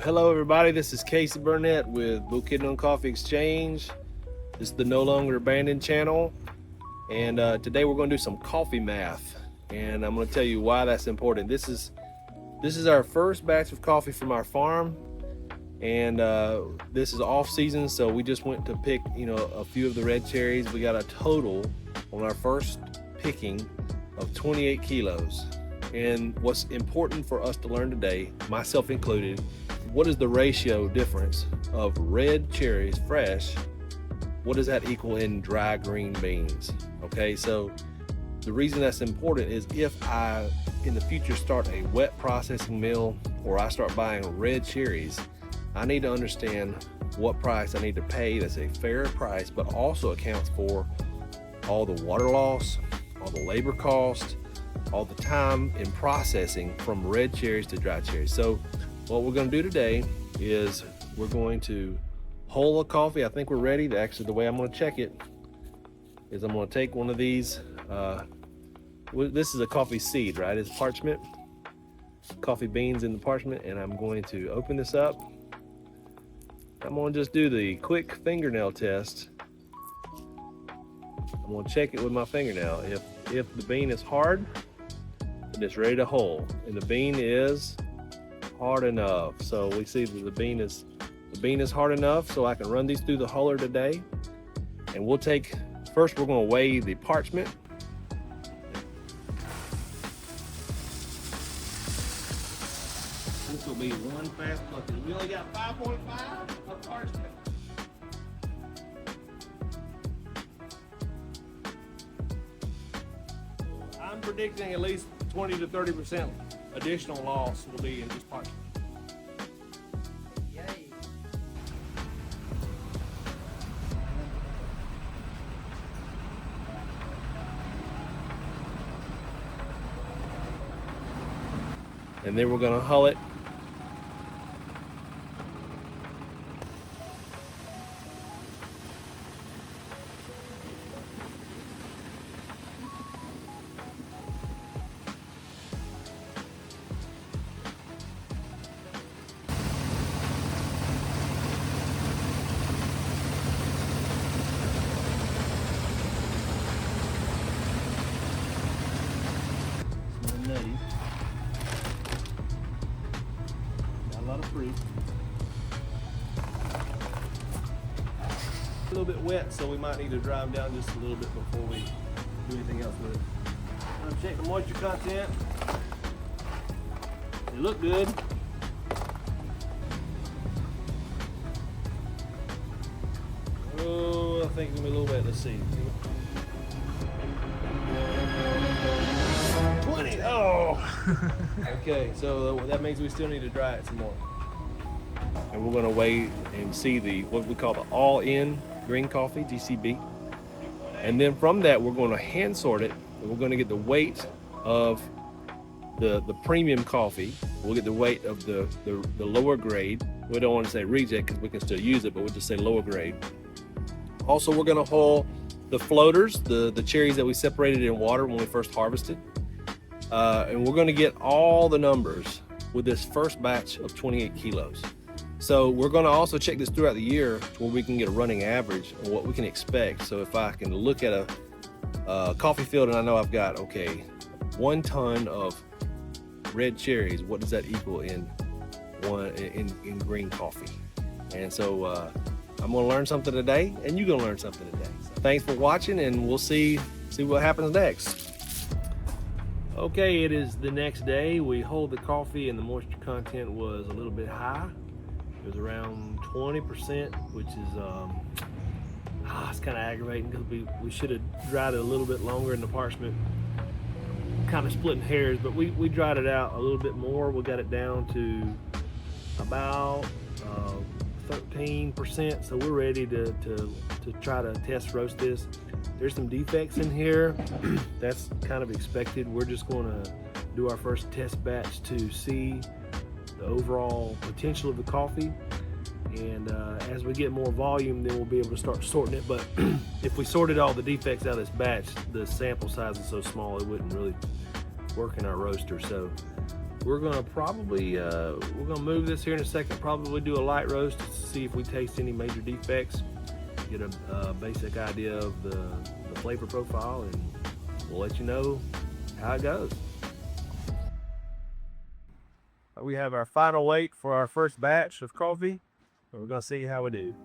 Hello everybody, this is Casey Burnett with Bukidnon Coffee Exchange. This is the No Longer Abandoned channel, and today we're going to do some coffee math, and I'm going to tell you why that's important. This is our first batch of coffee from our farm, and this is off season, so we just went to pick a few of the red cherries. We got a total on our first picking of 28 kilos. And what's important for us to learn today, myself included, what is the ratio difference of red cherries fresh? What does that equal in dry green beans? Okay, so the reason that's important is if I in the future start a wet processing mill or I start buying red cherries, I need to understand what price I need to pay that's a fair price, but also accounts for all the water loss, all the labor cost, all the time in processing from red cherries to dry cherries. So what we're going to do today is we're going to hull the coffee. I think we're ready. Actually, the way I'm going to check it is I'm going to take one of these. This is a coffee seed, right? It's parchment, coffee beans in the parchment, and I'm going to open this up. I'm going to just do the quick fingernail test. I'm going to check it with my fingernail. If the bean is hard, then it's ready to hull, and the bean is hard enough. So we see that the bean is hard enough, so I can run these through the huller today. And we'll take, first we're going to weigh the parchment. This will be one fast bucket. We only got 5.5 of parchment. I'm predicting at least 20 to 30% additional loss will be in this parchment. Yay. And then we're going to hull it. Nutty. Got a lot of fruit. A little bit wet, so we might need to dry them down just a little bit before we do anything else with it. I'm gonna check the moisture content. They look good. Oh, I think it's gonna be a little wet. Let's see. 20. Oh. Okay, so that means we still need to dry it some more. And we're going to weigh and see what we call the all-in green coffee, GCB. And then from that, we're going to hand sort it. And we're going to get the weight of the premium coffee. We'll get the weight of the lower grade. We don't want to say reject because we can still use it, but we'll just say lower grade. Also, we're going to hull the floaters, the cherries that we separated in water when we first harvested. And we're going to get all the numbers with this first batch of 28 kilos. So we're going to also check this throughout the year to where we can get a running average of what we can expect. So if I can look at a coffee field and I know I've got, okay, 1 ton of red cherries, what does that equal in green coffee? And so I'm going to learn something today, and you're going to learn something today. So thanks for watching, and we'll see what happens next. Okay, it is the next day. We hold the coffee and the moisture content was a little bit high. It was around 20%, which is it's kind of aggravating because we should have dried it a little bit longer in the parchment. Kind of splitting hairs, but we dried it out a little bit more. We got it down to about 13%, so we're ready to try to test roast this. There's some defects in here. That's kind of expected. We're just going to do our first test batch to see the overall potential of the coffee, and as we get more volume, then we'll be able to start sorting it. But if we sorted all the defects out of this batch, the sample size is so small it wouldn't really work in our roaster. So we're gonna probably we're gonna move this here in a second. Probably do a light roast to see if we taste any major defects. Get a basic idea of the flavor profile, and we'll let you know how it goes. We have our final weight for our first batch of coffee. We're gonna see how we do.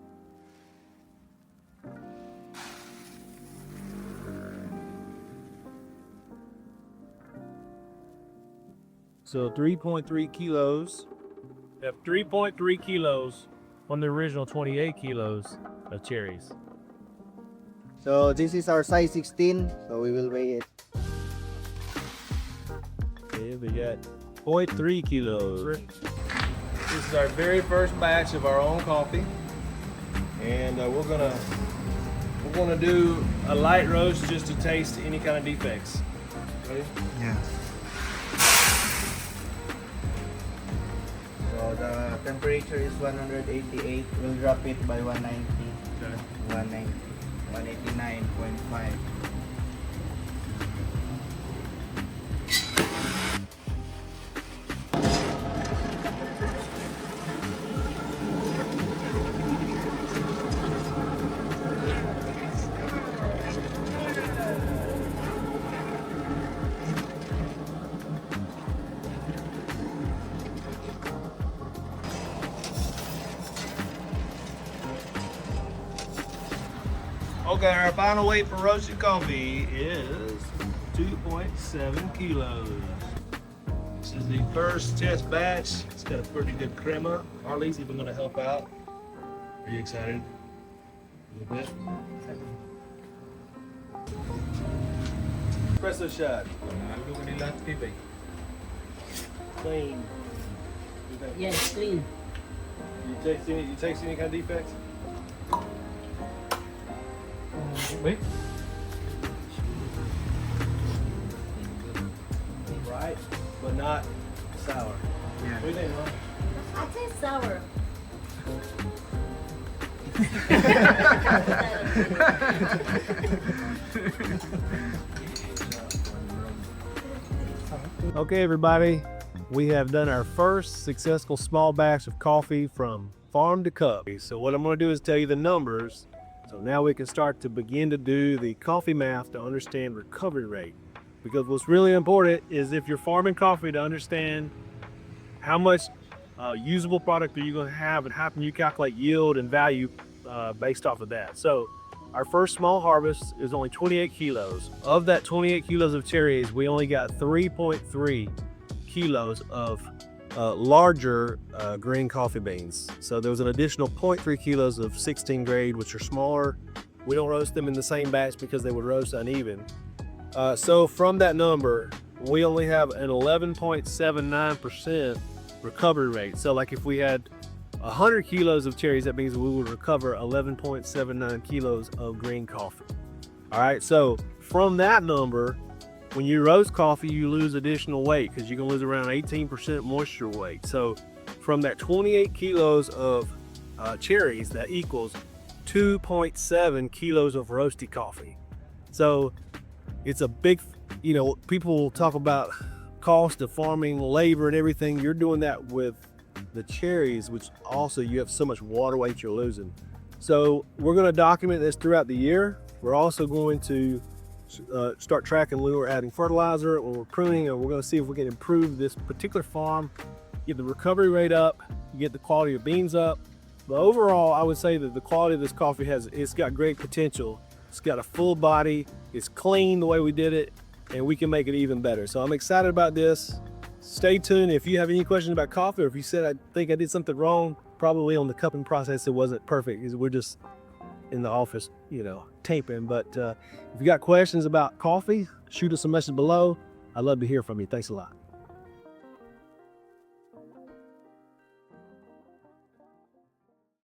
So 3.3 kilos. Yep, 3.3 kilos on the original 28 kilos of cherries. So this is our size 16, so we will weigh it. Okay, we got 0.3 kilos. This is our very first batch of our own coffee, and we're gonna do a light roast just to taste any kind of defects. Ready? Yeah. So the temperature is 188. We'll drop it by 190. Okay. 190. 189.5. Okay, our final weight for roasted coffee is 2.7 kilos. This is the first test batch. It's got a pretty good crema. Harley's even gonna help out. Are you excited? A little bit? Espresso shot. Algo que nila TV. Clean. Yes, clean. You taste any kind of defects? Wait. Right, but not sour. Yeah. What do you think, Ron? I taste sour. Okay, everybody, we have done our first successful small batch of coffee from farm to cup. So what I'm going to do is tell you the numbers. So now we can start to begin to do the coffee math to understand recovery rate. Because what's really important is if you're farming coffee, to understand how much usable product are you going to have and how can you calculate yield and value based off of that. So our first small harvest is only 28 kilos. Of that 28 kilos of cherries, we only got 3.3 kilos of larger green coffee beans. So there was an additional 0.3 kilos of 16 grade, which are smaller. We don't roast them in the same batch because they would roast uneven. So from that number, we only have an 11.79% recovery rate. So like if we had 100 kilos of cherries, that means we would recover 11.79 kilos of green coffee. All right, so from that number, when you roast coffee, you lose additional weight because you're gonna lose around 18% moisture weight. So from that 28 kilos of cherries, that equals 2.7 kilos of roasted coffee. So it's a big, people talk about cost of farming, labor and everything. You're doing that with the cherries, which also you have so much water weight you're losing. So we're gonna document this throughout the year. We're also going to start tracking when we're adding fertilizer, when we're pruning, and we're going to see if we can improve this particular farm, get the recovery rate up, get the quality of beans up. But overall, I would say that the quality of this coffee it's got great potential. It's got a full body, it's clean the way we did it, and we can make it even better. So I'm excited about this. Stay tuned. If you have any questions about coffee, or if you said I think I did something wrong, probably on the cupping process it wasn't perfect, because we're just in the office, taping. But if you got questions about coffee, shoot us a message below. I'd love to hear from you. Thanks a lot.